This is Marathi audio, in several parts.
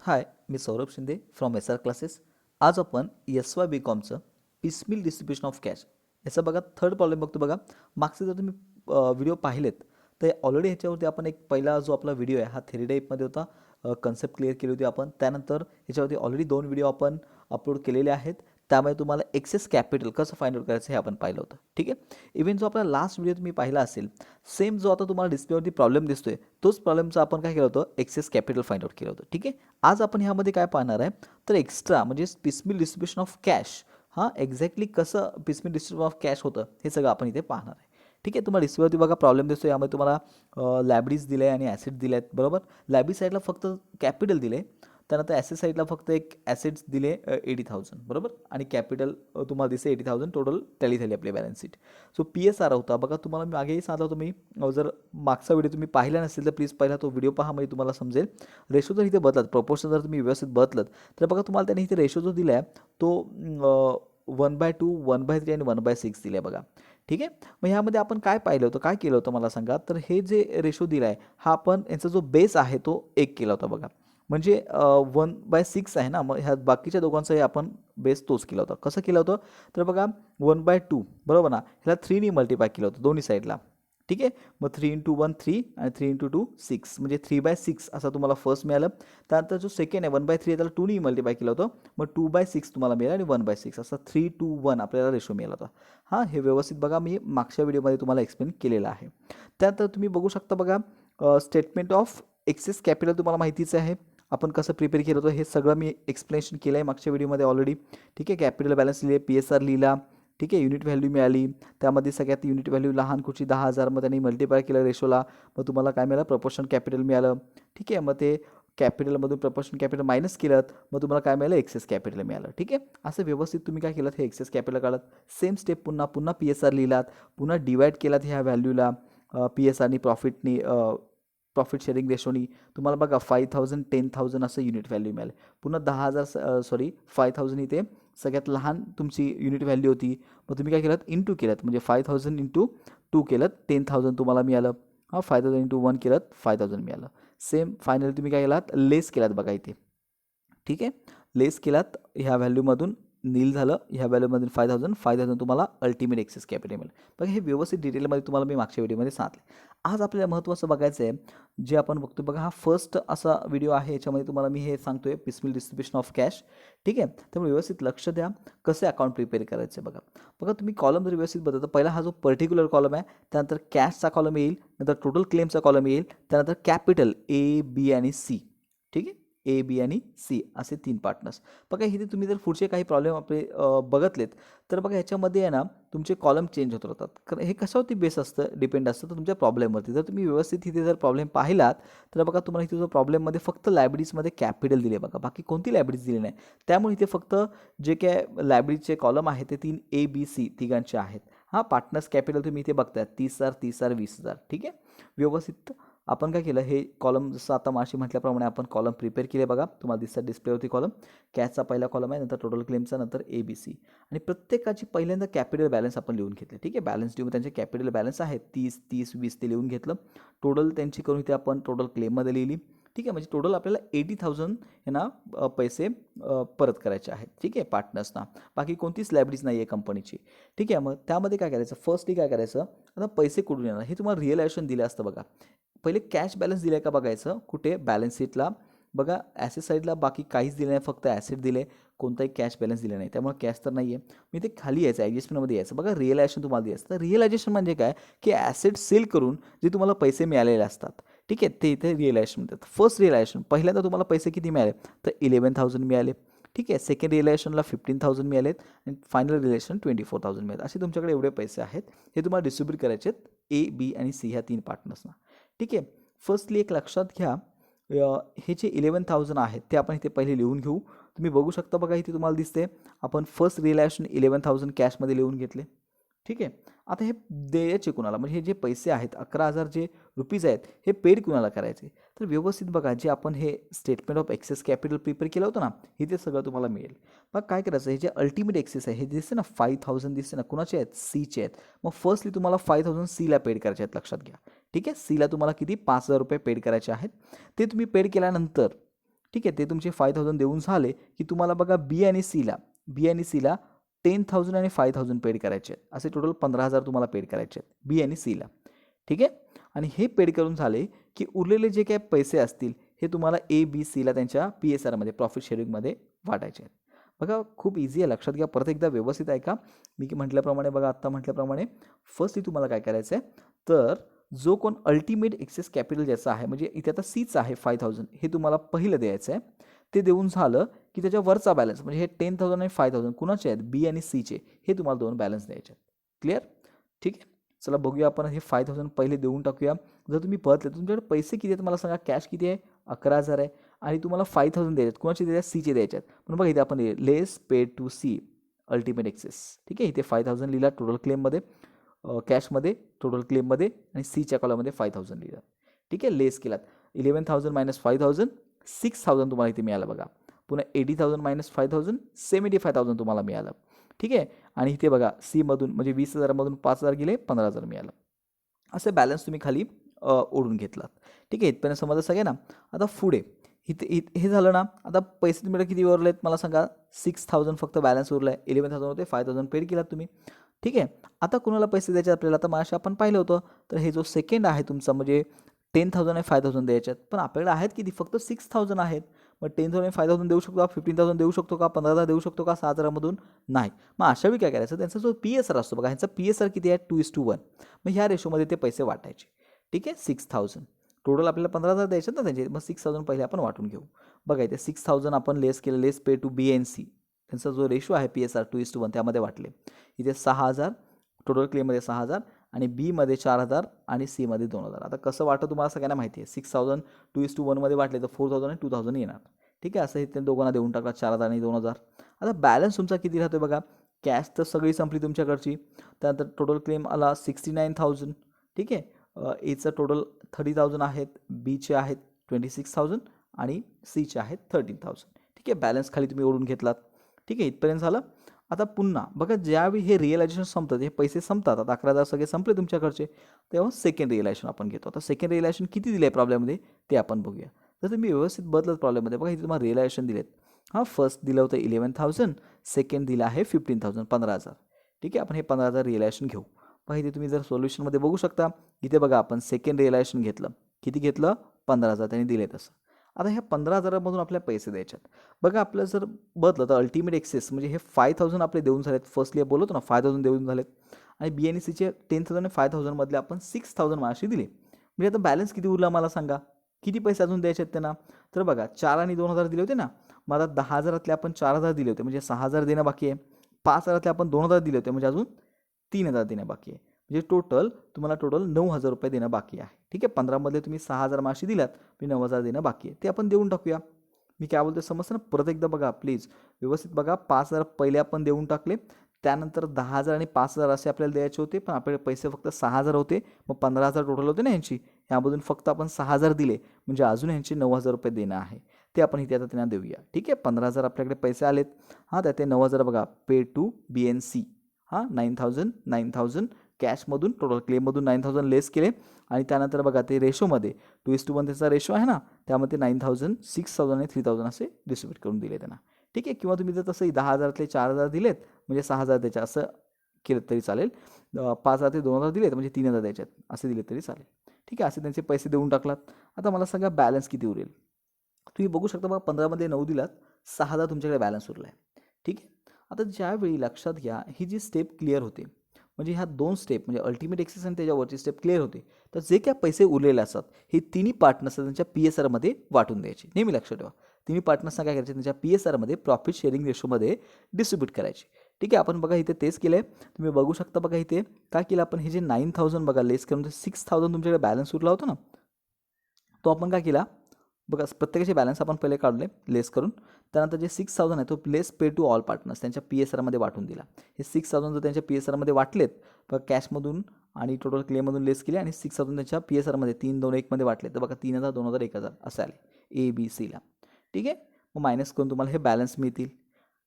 हाय, मी Saurabh Shinde from S R classes. आज आपण एस वाय बी कॉमचं पिसमिल डिस्ट्रीब्युशन ऑफ कॅश याचा बघा थर्ड प्रॉब्लेम बघतो. बघा मागचे जर तुम्ही व्हिडिओ पाहिलेत तर ऑलरेडी ह्याच्यावरती आपण एक पहिला जो आपला व्हिडिओ आहे हा थेरी टाईपमध्ये होता. कन्सेप्ट क्लिअर केली होती आपण. त्यानंतर ह्याच्यावरती ऑलरेडी 2 व्हिडिओ आपण अपलोड केलेले आहेत. त्यामुळे तुम्हाला एक्सेस कॅपिटल कसं फाइंड आउट करायचं हे आपण पाहिलं होतं. ठीक आहे. इव्हन जो आपला लास्ट व्हिडिओ तुम्ही पाहिला असेल, सेम जो आता तुम्हाला डिस्प्लेवरती प्रॉब्लेम दिसतोय तोच प्रॉब्लेमचा आपण काय केलं होतं, एक्सेस कॅपिटल फाइंड आउट केलं होतं. ठीक आहे. आज आपण ह्यामध्ये काय पाहणार आहे, तर एक्स्ट्रा म्हणजे पिसमिल डिस्ट्रीब्युशन ऑफ कॅश हां एक्झॅक्टली कसं पिसमिल डिस्ट्रीब्युशन ऑफ कॅश होतं हे सगळं आपण इथे पाहणार आहे. ठीक आहे. तुम्हाला डिस्प्लेवरती बघा प्रॉब्लेम दिसतो. यामध्ये तुम्हाला लॅबडीज दिले आणि ॲसिड दिले आहेत, बरोबर. लॅबी साईडला फक्त कॅपिटल दिले, त्यानंतर ॲसेट साईडला फक्त एक ॲसेट्स दिले 80,000, बरोबर. आणि कॅपिटल तुम्हाला दिसते 80,000 टोटल टॅली झाली आपली balance sheet. So P S R होता बघा. तुम्हाला मी मागेही सांगितलं होतं, मी जर मागचा व्हिडिओ तुम्ही पाहिला नसेल तर प्लीज पहिला तो व्हिडिओ पहा, म्हणजे तुम्हाला समजेल. रेशो जर इथे बदलत, प्रपोर्शन जर तुम्ही व्यवस्थित बदलत तर बघा तुम्हाला त्याने इथे रेशो जो दिला आहे तो 1/2, 1/3 आणि 1/6 दिला आहे बघा. ठीक आहे. मग ह्यामध्ये आपण काय पाहिलं होतं, काय केलं होतं मला सांगा. तर हे जे रेशो दिला आहे हा आपण यांचा जो बेस आहे तो 1 केला होता बघा. म्हणजे 1/6 आहे ना, मग ह्या बाकीच्या दोघांचाही आपण बेस तोच केला होता. कसं केलं होतं, तर बघा 1/2 बरोबर ना, ह्याला 3 ने मल्टिप्लाय केलं होतं दोन्ही साईडला. ठीक आहे. मग 3 × 1 3 आणि 3 × 2 6 म्हणजे 3/6 असं तुम्हाला फर्स्ट मिळालं. त्यानंतर जो सेकंड आहे 1/3 त्याला 2 ने मल्टिप्लाय केलं होतं, मग 2/6 तुम्हाला मिळालं आणि 1/6 असा 3:1 आपल्याला रेशो मिळाला होता. हां, हे व्यवस्थित बघा, मी मागच्या व्हिडिओमध्ये तुम्हाला एक्सप्लेन केलेलं आहे. त्यानंतर तुम्ही बघू शकता बघा, स्टेटमेंट ऑफ एक्सेस कॅपिटल तुम्हाला माहितीच आहे. आपण कसं प्रिपेअर केलं होतं हे सगळं मी एक्सप्लेनेशन केलं आहे मागच्या व्हिडिओमध्ये ऑलरेडी. ठीक आहे. कॅपिटल बॅलन्स लिहिले, पी एस आर लिहिला. ठीक आहे. युनिट व्हॅल्यू मिळाली, त्यामध्ये सगळ्यात युनिट व्हॅल्यू लहान कुठची 10,000, मग त्यांनी मल्टिप्लाय केलं रेशोला, मग तुम्हाला काय मिळालं, प्रपोर्शन कॅपिटल मिळालं. ठीक आहे. मग ते कॅपिटलमधून प्रपोर्शन कॅपिटल मायनस केलं, मग तुम्हाला काय मिळालं, एक्सेस कॅपिटल मिळालं. ठीक आहे. असं व्यवस्थित तुम्ही काय केलं, हे एक्सेस कॅपिटल काढत, सेम स्टेप पुन्हा पुन्हा पी एस आर लिहिलात, पुन्हा डिवाइड केलात ह्या व्हॅल्यूला पी एस आरनी प्रॉफिटनी, प्रॉफिट शेअरिंग रेशोनी. तुम्हाला बघा 5,000 10,000 असं युनिट व्हॅल्यू मिळालं. पुन्हा 10,000 सॉरी 5,000 इथे सगळ्यात लहान तुमची युनिट व्हॅल्यू होती. मग तुम्ही काय केलं, इंटू केलं, म्हणजे 5,000 × 2 केलं, 10,000 तुम्हाला मिळालं. हां, 5,000 × 1 केलं, 5,000 मिळालं. सेम फायनली तुम्ही काय केलात, लेस केलात बघा इथे. ठीक आहे. लेस केलात ह्या व्हॅल्यूमधून नील झालं, ह्या व्हॅल्यूमधून 5,000 तुम्हाला अल्टिमेट एक्सेस कॅपिटल मिळेल. बघा हे व्यवस्थित डिटेलमध्ये तुम्हाला मी मागच्या व्हिडिओमध्ये सांगितले. आज आपल्याला महत्त्वाचं बघायचं आहे, जे आपण बघतो बघा, हा फर्स्ट असा व्हिडिओ आहे याच्यामध्ये तुम्हाला मी हे सांगतोय पिसमिल डिस्ट्रीब्युशन ऑफ कॅश. ठीक आहे. त्यामुळे व्यवस्थित लक्ष द्या, कसे अकाउंट प्रिपेअर करायचे बघा. बघा तुम्ही कॉलम जर व्यवस्थित बघता तर पहिला हा जो पर्टिक्युलर कॉलम आहे, त्यानंतर कॅशचा कॉलम येईल, नंतर टोटल क्लेमचा कॉलम येईल, त्यानंतर कॅपिटल ए बी आणि सी. ठीक आहे. ए बी आणि सी असे 3 पार्टनर्स. बघा इथे तुम्ही जर पुढचे काही प्रॉब्लेम आपले बघितलेत तर बघा ह्याच्यामध्ये आहे ना तुमचे कॉलम चेंज होत राहतात. कारण हे कशावरती बेस असतं, डिपेंड असतं, तर तुमच्या प्रॉब्लेमवरती. जर तुम्ही व्यवस्थित इथे जर प्रॉब्लेम पाहिलात तर बघा तुम्हाला इथे जो प्रॉब्लेममध्ये फक्त लायबिलिटीजमध्ये कॅपिटल दिले बघा, बाकी कोणती लायबिलिटीज दिली नाही. त्यामुळे इथे फक्त जे काय लायबिलिटीचे कॉलम आहेत ते 3 ए बी सी तिघांचे आहेत. हां, पार्टनर्स कॅपिटल तुम्ही इथे बघताय 30,000 30,000 20,000. ठीक आहे. व्यवस्थित आपण काय केलं, हे कॉलम जसं आता माशी म्हटल्याप्रमाणे आपण कॉलम प्रिपेअर केले बघा. तुम्हाला दिसतात डिस्प्लेवरती कॉलम. कॅशचा पहिला कॉलम आहे, नंतर टोटल क्लेमचा, नंतर ए बी सी. आणि प्रत्येकाची पहिल्यांदा कॅपिटल बॅलन्स आपण लिहून घेतले. ठीक आहे. बॅलन्स लिहून त्यांचे कॅपिटल बॅलन्स आहेत 30 30 20 ते लिहून घेतलं. टोटल त्यांची करून इथे आपण टोटल क्लेममध्ये लिहिली. ठीक आहे. म्हणजे टोटल आपल्याला 80,000 यांना पैसे परत करायचे आहेत. ठीक आहे, पार्टनर्सना. बाकी कोणतीच लायबिलिटीज नाही आहे कंपनीची. ठीक आहे. मग त्यामध्ये काय करायचं, फर्स्टली काय करायचं, आता पैसे कुठून येणार हे तुम्हाला रिअलायझेशन दिलं असतं बघा. पहिले कॅश बॅलन्स दिला आहे का बघायचं, कुठे बॅलन्स शीटला. बघा ॲसेट साईडला बाकी काहीच दिलं नाही, फक्त ॲसेट दिले, कोणताही कॅश बॅलन्स दिला नाही. त्यामुळे कॅश तर नाही आहे. मी ते खाली यायचं, ॲडजस्टमेंटमध्ये यायचं. बघा रिअलायझेशन तुम्हाला द्यायचं. तर रिअलायझेशन म्हणजे काय, की ॲसेट सेल करून जे तुम्हाला पैसे मिळालेले असतात. ठीक आहे, ते इथे रिअलायझेशन म्हणतात. फर्स्ट रिअलायझेशन पहिल्यांदा तुम्हाला पैसे किती मिळाले, तर 11,000 मिळाले. ठीक आहे. सेकंड रिअलायझेशनला 15,000 मिळालेत आणि फायनल रिअलायझेशन 24,000 मिळाले. असे तुमच्याकडे एवढे पैसे आहेत, हे तुम्हाला डिस्ट्रीब्यूट करायचे आहेत ए बी आणि सी ह्या 3 पार्टनर्सना. ठीक आहे. फर्स्टली एक लक्षात घ्या, हे जे 11,000 आहेत ते आपण इथे पहिले लिहून घेऊ. तुम्ही बघू शकता बघा इथे तुम्हाला दिसते, आपण फर्स्ट रिअलायझेशन 11,000 कॅशमध्ये लिहून घेतले. ठीक आहे. आता हे द्यायचे कुणाला, म्हणजे हे जे पैसे आहेत 11,000 जे रुपीज आहेत हे पेड कुणाला करायचे, तर व्यवस्थित बघा, जे आपण हे statement of excess capital prepare केलं होतं ना, इथे सगळं तुम्हाला मिळेल. मग काय करायचं, हे जे अल्टिमेट एक्सेस आहे हे दिसते ना 5,000 दिसते ना, कुणाचे आहेत, सीचे आहेत. मग फर्स्टली तुम्हाला 5,000 सीला पेड करायचे आहेत, लक्षात घ्या. ठीक आहे. सीला तुम्हाला किती, 5,000 रुपये पेड करायचे आहेत. ते तुम्ही पेड केल्यानंतर ठीक आहे, ते तुमचे 5,000 देऊन झाले की तुम्हाला बघा बी आणि सीला 10,000 आणि 5,000 पेड करायचे आहेत. असे टोटल 15,000 तुम्हाला पेड करायचे आहेत बी आणि सीला. ठीक आहे, आणि हे पेड करून झाले की उरलेले जे काही पैसे असतील हे तुम्हाला ए बी सीला त्यांच्या PSRमध्ये प्रॉफिट शेअरिंगमध्ये वाटायचे आहेत. बघा खूप इझी आहे, लक्षात घ्या. परत एकदा व्यवस्थित ऐका. मी म्हटल्याप्रमाणे बघा, आत्ता म्हटल्याप्रमाणे फर्स्टली तुम्हाला काय करायचं आहे, तर जो कोण अल्टिमेट एक्सेस कॅपिटल ज्याचा आहे, म्हणजे इथे आता सीच आहे 5,000, हे तुम्हाला पहिलं द्यायचं आहे. ते देऊन झालं की त्याच्या वरचा बॅलन्स म्हणजे हे 10,000 आणि 5,000 कुणाचे आहेत, बी आणि सीचे, हे तुम्हाला दोन बॅलन्स द्यायचे आहेत. क्लिअर? ठीक आहे, चला बघूया आपण हे 5,000 पहिले देऊन टाकूया. जर तुम्ही परतले तुमच्याकडे पैसे किती आहेत मला सांगा. कॅश किती आहे, 11,000 आहे, आणि तुम्हाला 5,000 द्यायचे आहेत. कुणाचे द्यायचे, सीचे द्यायचे आहेत. म्हणून बघा इथे आपण less paid to C ultimate excess. ठीक आहे, इथे 5,000 लिहिला टोटल क्लेममध्ये, कॅशमध्ये टोटल क्लेममध्ये, आणि सीच्या कॉलममध्ये 5,000 लिहिलं. ठीक आहे, लेस केलात. 11,000 मायनस 5,000 6,000 तुम्हाला इथे मिळालं बघा. पुन्हा 80,000 मायनस 5,000 75,000 तुम्हाला मिळालं. ठीक आहे, आणि इथे बघा सीमधून म्हणजे 20,000मधून 5,000 गेले, 15,000 मिळालं. असे बॅलन्स तुम्ही खाली ओढून घेतलात. ठीक आहे, इथपर्यंत समजलं सगळे ना. आता पुढे इथे हे झालं ना. आता पैसे तुम्ही किती उरले आहेत मला सांगा. 6,000 फक्त बॅलन्स उरला आहे. 11,000 होते, 5,000 पेड केलात तुम्ही. ठीक आहे, आता कुणाला पैसे द्यायचे आपल्याला, तर मागच्या आपण पाहिलं होतं. तर हे जो सेकंड आहे तुमचा म्हणजे 10,000 आणि 5,000 द्यायचे आहेत. पण आपल्याकडे आहेत किती, फक्त 6,000 आहेत. मग 10,000 आणि 5,000 देऊ शकतो का, 15,000 देऊ शकतो का, 15,000 देऊ शकतो का, 6,000मधून नाही. मग अशा वेळी काय करायचं, त्यांचा जो PSR असतो बघा, ह्यांचा PSR किती आहे, 2:1. मग ह्या रेशोमध्ये ते पैसे वाटायचे. ठीक आहे, 6,000 टोटल आपल्याला 15,000 द्यायचे ना त्यांचे. मग 6,000 पहिले आपण वाटून घेऊ. बघा इथे 6,000 आपण लेस केलं, लेस पे टू बी एन सी, त्यांचा जो रेशो आहे PSR 2:1 त्यामध्ये वाटले. इथे 6,000 टोटल क्लेममध्ये 6,000, आणि बीमध्ये 4,000 आणि सीमध्ये 2,000. आता कसं वाटतं तुम्हाला सगळ्यांना माहिती आहे. 6,000 2:1मध्ये वाटले तर 4,000 आणि 2,000 येणार. ठीक आहे, असं इथे दोघांना देऊन टाकला, 4,000 आणि 2,000. आता बॅलन्स तुमचा किती राहतो बघा. कॅश तर सगळी संपली तुमच्याकडची. त्यानंतर टोटल क्लेम आला 69,000. ठीक आहे, एचं टोटल 30,000 आहेत, बीचे आहेत 26,000 आणि सीचे आहेत 13,000. ठीक आहे, बॅलन्स खाली तुम्ही ओढून घेतलात. ठीक आहे, इथपर्यंत झालं. आता पुन्हा बघा, ज्यावेळी हे रिअलायझेशन संपतात, हे पैसे संपतात, आता 11,000 सगळे संपले तुमच्याकडचे, तेव्हा सेकंड रिअलायझेशन आपण घेतो. आता सेकंड रिअलायझेशन किती दिले आहे प्रॉब्लेममध्ये ते आपण बघूया. जर तुम्ही व्यवस्थित बदलत प्रॉब्लेममध्ये बघा, इथे तुम्हाला रिअलायझेशन दिलेत. हां, फर्स्ट दिलं होतं 11,000, सेकंड दिलं आहे 15,000, 15,000. ठीक आहे, आपण हे 15,000 रिअलायझेशन घेऊ. बघा इथे तुम्ही जर सोल्युशनमध्ये बघू शकता, इथे बघा आपण सेकंड रिअलायझेशन घेतलं. किती घेतलं, 15,000 त्यांनी दिले तसं. आता ह्या 15,000मधून आपल्याला पैसे द्यायचे आहेत. बघा आपलं जर बदलं तर अल्टिमेट एक्सेस म्हणजे हे 5,000 आपले देऊन झालेत. फर्स्टली बोलतो ना 5,000 देऊन झालेत, आणि बी आणि सीचे 10,000 आणि 5,000 मधले आपण 6,000 माशी दिले. म्हणजे आता बॅलन्स किती उरला मला सांगा. किती पैसे अजून द्यायचे आहेत त्यांना. तर बघा 4 आणि 2,000 दिले होते ना. मग आता 10,000तले आपण 4,000 दिले होते, म्हणजे 6,000 देणं बाकी आहे. 5,000तले आपण 2,000 दिले होते, म्हणजे अजून 3,000 देणं बाकी आहे. म्हणजे टोटल तुम्हाला 9,000 रुपये देणं बाकी आहे. ठीक आहे, 15मधले तुम्ही 6,000 माशी दिलात, मी 9,000 देणं बाकी आहे, ते आपण देऊन टाकूया. मी काय बोलतो समजतं ना. परत एकदा बघा प्लीज, व्यवस्थित बघा. 5,000 पहिले आपण देऊन टाकले, त्यानंतर 10,000 आणि 5,000 असे आपल्याला द्यायचे होते, पण आपल्याकडे पैसे फक्त 6,000 होते. मग 15,000 टोटल होते ना यांची, ह्यामधून फक्त आपण 6,000 दिले, म्हणजे अजून यांची 9,000 रुपये देणं आहे, ते आपण इथे आता त्यांना देऊया. ठीक आहे, 15,000 आपल्याकडे पैसे आलेत. हां, त्यात ते 9,000 बघा पे टू BNC. हां, 9,000 कॅशमधून टोटल क्लेममधून 9,000 लेस केले, आणि त्यानंतर बघा ते रेशोमध्ये 2:1 त्याचा रेशो आहे ना, त्यामध्ये 9,000 6,000 आणि 3,000 असे डिस्ट्रीब्यूट करून दिले त्यांना. ठीक आहे, किंवा तुम्ही जर तसंही 10,000तले 4,000 दिलेत म्हणजे 6,000 द्यायचे असं केलं तरी चालेल. 5,000 ते 2,000 दिलेत म्हणजे 3,000 द्यायचे आहेत असे दिले तरी चालेल. ठीक आहे, असे त्यांचे पैसे देऊन टाकलात. आता मला सांगा बॅलन्स किती उरेल. तुम्ही बघू शकता बघा, 15मध्ये 9 दिलात, 6,000 तुमच्याकडे बॅलन्स उरला आहे. ठीक आहे, आता ज्यावेळी लक्षात घ्या ही जी स्टेप क्लिअर होते, म्हणजे ह्या 2 स्टेप म्हणजे अल्टिमेट एक्सेस आणि त्याच्यावरची स्टेप क्लिअर होते, तर जे काय पैसे उरलेले असतात हे तिन्ही पार्टनर्स त्यांच्या PSRमध्ये वाटून द्यायचे. नेहमी लक्षात ठेवा, तिन्ही पार्टनर्सना काय करायचे, त्यांच्या PSRमध्ये प्रॉफिट शेअरिंग रेशोमध्ये डिस्ट्रीब्यूट करायचे. ठीक आहे, आपण बघा इथे तेच केलं आहे. तुम्ही बघू शकता बघा इथे काय केलं आपण, हे जे 9,000 बघा लेस करून 6,000 तुमच्याकडे बॅलन्स उरला होता ना, तो आपण काय केला बघा, प्रत्येकाचे बॅलन्स आपण पहिले काढले लेस करून. त्यानंतर जे 6,000 आहे तो लेस पे टू ऑल पार्टनर्स त्यांच्या PSRमध्ये वाटून दिला. हे 6,000 जर त्यांच्या PSRमध्ये वाटलेत, बघा कॅशमधून आणि टोटल क्लेममधून लेस केले, आणि 6,000 त्यांच्या PSRमध्ये 3, 2, 1मध्ये वाटले, तर बघा 3,000, 2,000, 1,000 असे आले ABCला. ठीक आहे, मग मायनस करून तुम्हाला हे बॅलन्स मिळतील.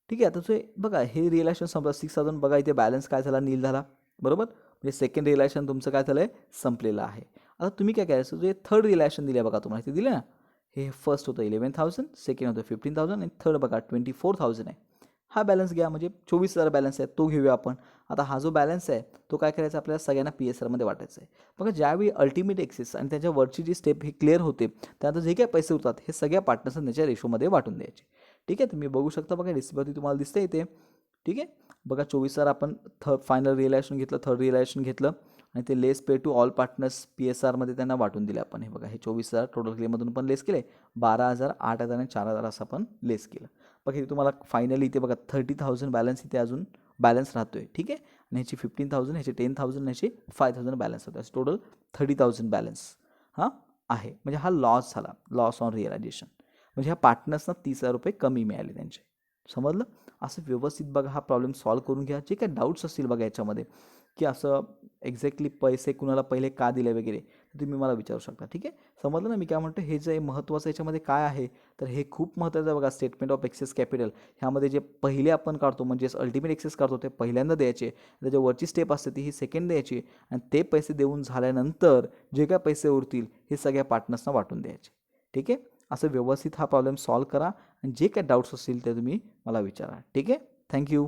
ठीक आहे, आता जे बघा हे रिअलायझेशन संपलं 6,000, बघा इथे बॅलन्स काय झाला, नील झाला. बरोबर, म्हणजे सेकंड रिअलायझेशन तुमचं काय झालं आहे, संपलेलं आहे. आता तुम्ही काय करायचं, जे थर्ड रिअलायझेशन दिलं बघा तुम्हाला इथे दिलं ना, हे फर्स्ट होतं 11,000, सेकंड होतं 15,000 आणि थर्ड बघा 24,000 आहे. हा बॅलन्स घ्या, म्हणजे 24,000 बॅलन्स आहे तो घेऊया आपण. आता हा जो बॅलन्स आहे तो काय करायचा, आपल्याला सगळ्यांना PSRमध्ये वाटायचा आहे. बघा ज्यावेळी अल्टिमेट एक्सेस आणि त्याच्या वरची जी स्टेप ही क्लिअर होते, त्यानंतर जे काही पैसे होतात हे सगळ्या पार्टनर्सना त्याच्या रेशोमध्ये वाटून द्यायचे. ठीक आहे, तुम्ही बघू शकता बघा डिस्प्लेवरती तुम्हाला दिसते इथे. ठीक आहे, बघा 24,000 आपण फायनल रिअलायझेशन घेतलं, थर्ड रिअलायझेशन घेतलं आणि ते लेस पे टू ऑल पार्टनर्स PSRमध्ये त्यांना वाटून दिले आपण. हे बघा हे 24,000 टोटल क्लेममधून पण लेस केले, 12,000, 8,000 आणि 4,000 असं आपण लेस केलं. बघा इथे तुम्हाला फायनली इथे बघा 30,000 बॅलन्स इथे अजून बॅलन्स राहतोय. ठीक आहे, आणि ह्याची 15,000, ह्याचे 10,000, ह्याचे 5,000 बॅलन्स होतं. असं टोटल 30,000 बॅलन्स हां आहे. म्हणजे हा लॉस झाला, लॉस ऑन रिअलायझेशन. म्हणजे ह्या पार्टनर्सना 30,000 रुपये कमी मिळाले त्यांचे. समजलं? असं व्यवस्थित बघा हा प्रॉब्लेम सॉल्व्ह करून घ्या. जे काही डाऊट्स असतील बघा याच्यामध्ये, की असं एक्झॅक्टली पैसे कुणाला पहिले का दिले वगैरे, तर तुम्ही मला विचारू शकता. ठीक आहे, समजलं ना मी काय म्हणतो. हे जे महत्त्वाचं याच्यामध्ये काय आहे, तर हे खूप महत्त्वाचं आहे बघा. स्टेटमेंट ऑफ एक्सेस कॅपिटल ह्यामध्ये जे पहिले आपण काढतो, म्हणजे अल्टिमेट एक्सेस काढतो, ते पहिल्यांदा द्यायचे. त्याच्या वरची स्टेप असते ती ही सेकंड द्यायची, आणि ते पैसे देऊन झाल्यानंतर जे काय पैसे उरतील हे सगळ्या पार्टनर्सना वाटून द्यायचे. ठीक आहे, असं व्यवस्थित हा प्रॉब्लेम सॉल्व्ह करा आणि जे काही डाऊट्स असतील ते तुम्ही मला विचारा. ठीक आहे, थँक्यू.